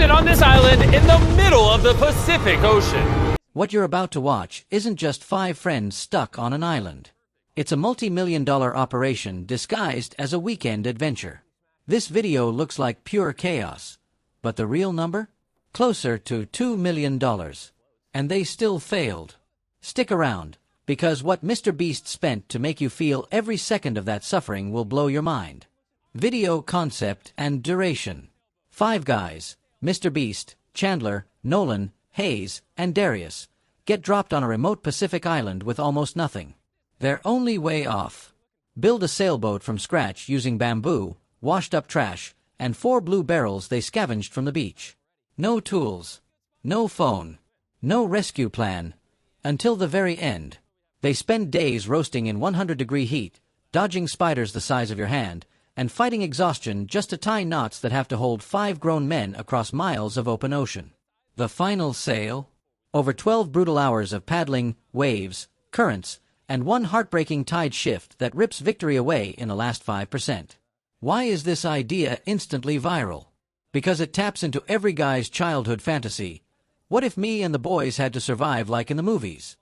stranded on this island in the middle of the Pacific Ocean. What you're about to watch isn't just 5 friends stuck on an island. It's a multi-million-dollar operation disguised as a weekend adventure. This video looks like pure chaos, but the real number? Closer to $2 million. And they still failed. Stick around, because what MrBeast spent to make you feel every second of that suffering will blow your mind. Video concept and duration. 5 guys, MrBeast, Chandler, Nolan, Hayes, and Darius, get dropped on a remote Pacific island with almost nothing. Their only way off. Build a sailboat from scratch using bamboo, washed-up trash, and 4 blue barrels they scavenged from the beach. No tools. No phone. No rescue plan. Until the very end. They spend days roasting in 100-degree heat, dodging spiders the size of your hand, and fighting exhaustion just to tie knots that have to hold 5 grown men across miles of open ocean. The final sail? Over 12 brutal hours of paddling, waves, currents, and one heartbreaking tide shift that rips victory away in the last 5%. Why is this idea instantly viral? Because it taps into every guy's childhood fantasy. What if me and the boys had to survive like in the movies?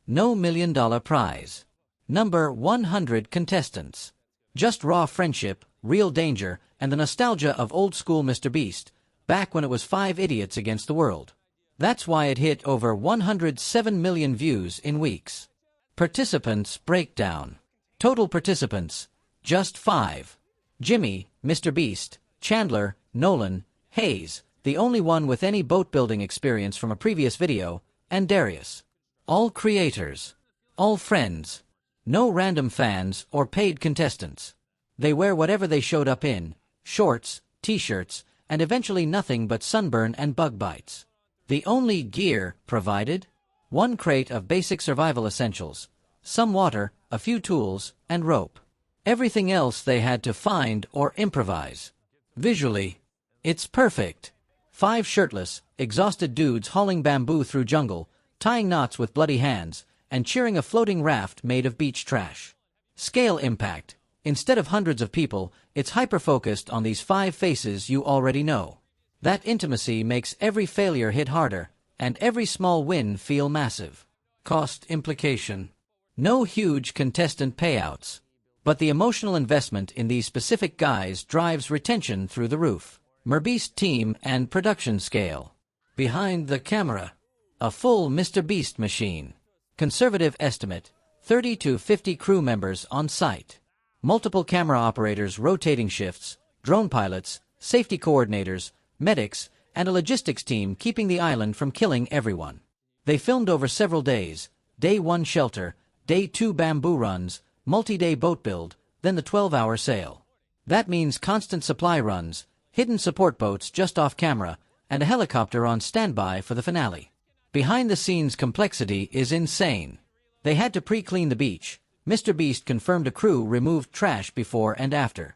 No $1 million prize. Number 100 contestants. Just raw friendship, real danger, and the nostalgia of old-school MrBeast, back when it was 5 idiots against the world. That's why it hit over 107 million views in weeks. Participants breakdown. Total participants, just 5. Jimmy, MrBeast, Chandler, Nolan, Hayes, the only one with any boat-building experience from a previous video, and Darius. All creators. All friends. No random fans or paid contestants. They wear whatever they showed up in, shorts, t-shirts, and eventually nothing but sunburn and bug bites. The only gear provided? 1 crate of basic survival essentials, some water, a few tools, and rope. Everything else they had to find or improvise. Visually, it's perfect. 5 shirtless, exhausted dudes hauling bamboo through jungle, tying knots with bloody hands, and cheering a floating raft made of beach trash. Scale impact. Instead of hundreds of people, it's hyper-focused on these 5 faces you already know. That intimacy makes every failure hit harder, and every small win feel massive. Cost implication. No huge contestant payouts. But the emotional investment in these specific guys drives retention through the roof. MrBeast team and production scale. Behind the camera. A full MrBeast machine. Conservative estimate, 30 to 50 crew members on site. Multiple camera operators rotating shifts, drone pilots, safety coordinators, medics, and a logistics team keeping the island from killing everyone. They filmed over several days. Day 1 shelter, Day 2 bamboo runs, multi-day boat build, then the 12-hour sail. That means constant supply runs, hidden support boats just off camera, and a helicopter on standby for the finale. Behind-the-scenes complexity is insane. They had to pre-clean the beach. MrBeast confirmed a crew removed trash before and after.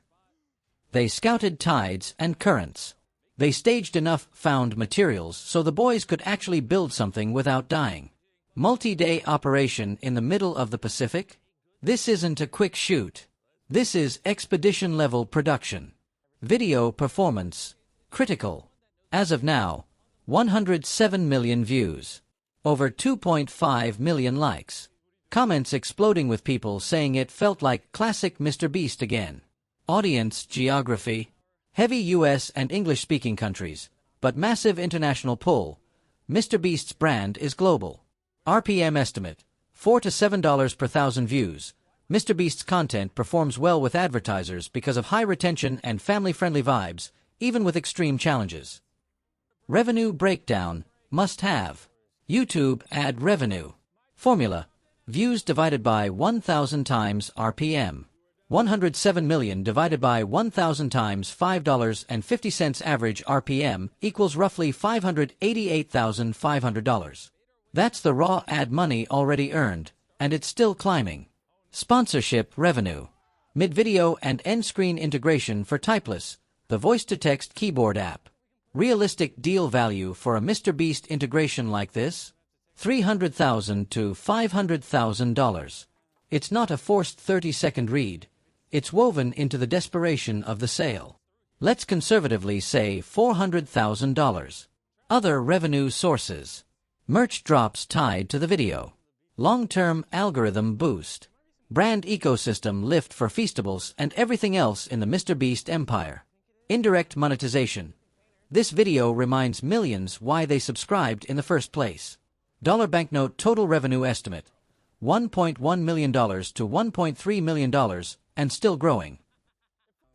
They scouted tides and currents. They staged enough found materials so the boys could actually build something without dying. Multi-day operation in the middle of the Pacific? This isn't a quick shoot. This is expedition-level production. Video performance. Critical. As of now, 107 million views. Over 2.5 million likes. Comments exploding with people saying it felt like classic MrBeast again. Audience geography. Heavy US and English-speaking countries, but massive international pull. MrBeast's brand is global. RPM estimate, $4 to $7 per 1,000 views. MrBeast's content performs well with advertisers because of high retention and family-friendly vibes, even with extreme challenges. Revenue breakdown, must-have. YouTube ad revenue. Formula, views divided by 1,000 times RPM. 107 million divided by 1,000 times $5.50 average RPM equals roughly $588,500. That's the raw ad money already earned, and it's still climbing. Sponsorship revenue. Mid-video and end-screen integration for Typeless, the voice-to-text keyboard app. Realistic deal value for a MrBeast integration like this? $300,000 to $500,000. It's not a forced 30-second read. It's woven into the desperation of the sale. Let's conservatively say $400,000. Other revenue sources. Merch drops tied to the video. Long-term algorithm boost. Brand ecosystem lift for Feastables and everything else in the MrBeast empire. Indirect monetization. This video reminds millions why they subscribed in the first place. Dollar banknote total revenue estimate. $1.1 million to $1.3 million, and still growing.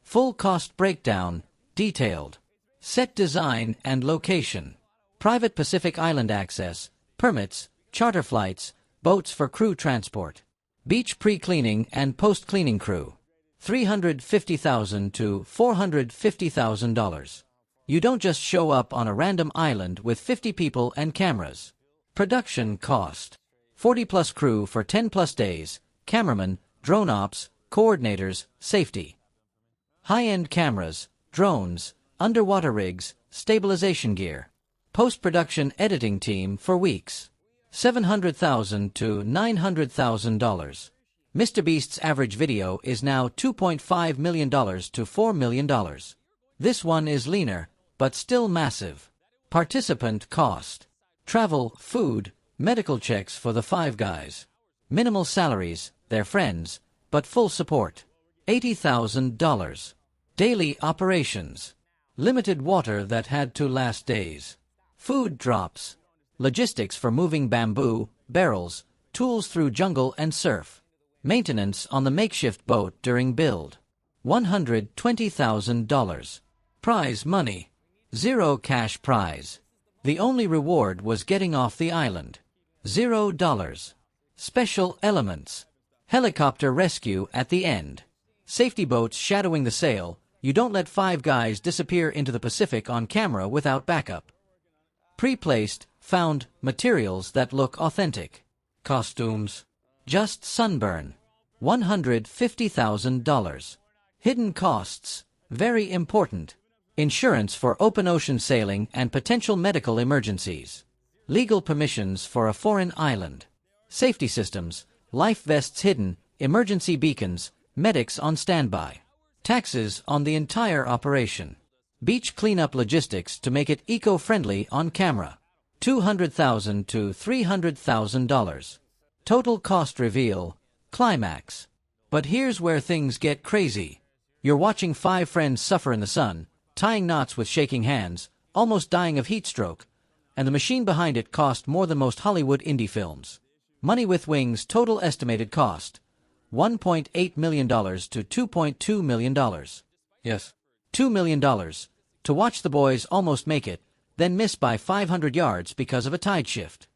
Full cost breakdown, detailed. Set design and location. Private Pacific Island access, permits, charter flights, boats for crew transport. Beach pre-cleaning and post-cleaning crew. $350,000 to $450,000. You don't just show up on a random island with 50 people and cameras. Production cost. 40+ crew for 10+ days, cameramen, drone ops, coordinators, safety. High-end cameras, drones, underwater rigs, stabilization gear. Post-production editing team for weeks. $700,000 to $900,000. MrBeast's average video is now $2.5 million to $4 million. This one is leaner, but still massive. Participant cost. Travel, food, medical checks for the 5 guys. Minimal salaries, they're friends, but full support. $80,000. Daily operations. Limited water that had to last days. Food drops. Logistics for moving bamboo, barrels, tools through jungle and surf. Maintenance on the makeshift boat during build. $120,000. Prize money. 0 cash prize. The only reward was getting off the island. $0. Special elements. Helicopter rescue at the end. Safety boats shadowing the sail. You don't let 5 guys disappear into the Pacific on camera without backup. Pre-placed, found materials that look authentic. Costumes. Just sunburn. $150,000. Hidden costs. Very important. Insurance for open ocean sailing and potential medical emergencies. Legal permissions for a foreign island. Safety systems, life vests hidden, emergency beacons, medics on standby. Taxes on the entire operation. Beach cleanup logistics to make it eco-friendly on camera. $200,000 to $300,000. Total cost reveal. Climax. But here's where things get crazy. You're watching 5 friends suffer in the sun, tying knots with shaking hands, almost dying of heat stroke, and the machine behind it cost more than most Hollywood indie films. Money with Wings total estimated cost. $1.8 million to $2.2 million. Yes. $2 million. To watch the boys almost make it, then miss by 500 yards because of a tide shift.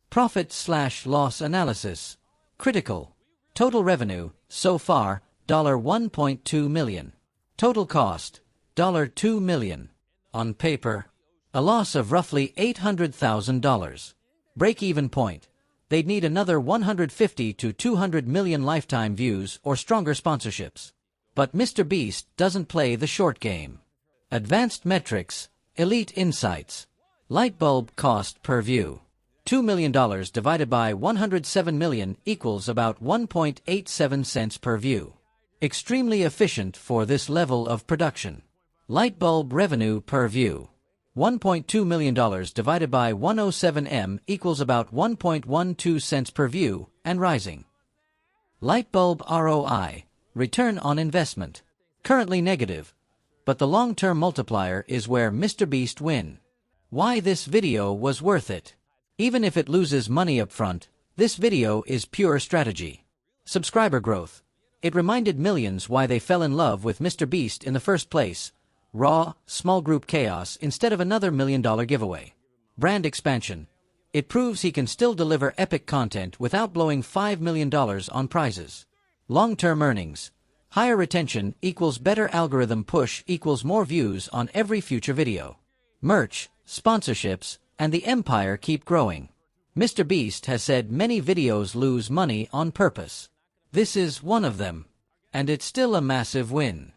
Profit/loss analysis. Critical. Total revenue, so far, $1.2 million. Total cost, $2 million. On paper, a loss of roughly $800,000. Break-even point. They'd need another 150 to 200 million lifetime views or stronger sponsorships. But MrBeast doesn't play the short game. Advanced metrics, elite insights. Light bulb cost per view. $2 million divided by 107 million equals about 1.87 cents per view. Extremely efficient for this level of production. Light bulb revenue per view. $1.2 million divided by 107 m equals about 1.12 cents per view, and rising. Light bulb ROI, return on investment. Currently negative, but the long-term multiplier is where MrBeast win. Why this video was worth it. Even if it loses money up front, this video is pure strategy. Subscriber growth. It reminded millions why they fell in love with MrBeast in the first place. Raw, small group chaos instead of another $1 million giveaway. Brand expansion. It proves he can still deliver epic content without blowing $5 million on prizes. Long-term earnings. Higher retention equals better algorithm push equals more views on every future video. Merch, sponsorships, and the empire keep growing. MrBeast has said many videos lose money on purpose. This is one of them. And it's still a massive win.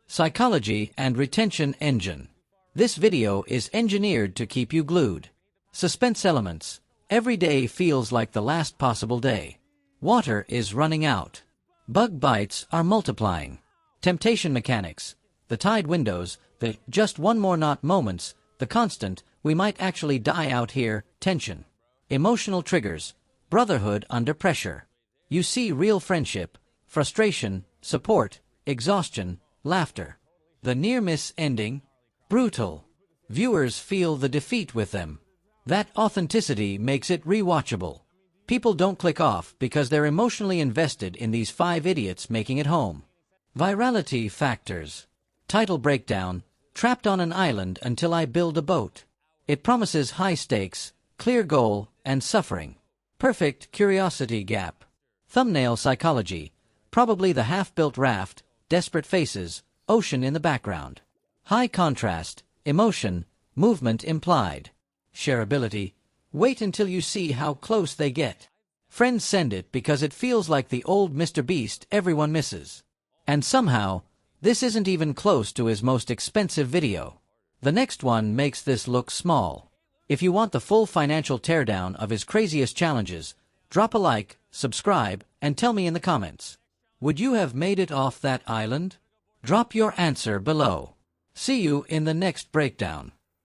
Psychology and retention engine. This video is engineered to keep you glued. Suspense elements. Every day feels like the last possible day. Water is running out. Bug bites are multiplying. Temptation mechanics. The tide windows, The "just one more knot" moments, the constant "we might actually die out here" tension. Emotional triggers, brotherhood under pressure. You see real friendship, frustration, support, exhaustion, laughter. The near-miss ending? Brutal. Viewers feel the defeat with them. That authenticity makes it rewatchable. People don't click off because they're emotionally invested in these 5 idiots making it home. Virality factors. Title breakdown: Trapped on an Island Until I Build a Boat. It promises high stakes, clear goal, and suffering. Perfect curiosity gap. Thumbnail psychology. Probably the half-built raft, desperate faces, ocean in the background. High contrast, emotion, movement implied. Shareability. Wait until you see how close they get. Friends send it because it feels like the old MrBeast everyone misses. And somehow, this isn't even close to his most expensive video. The next one makes this look small. If you want the full financial teardown of his craziest challenges, drop a like, subscribe, and tell me in the comments. Would you have made it off that island? Drop your answer below. See you in the next breakdown.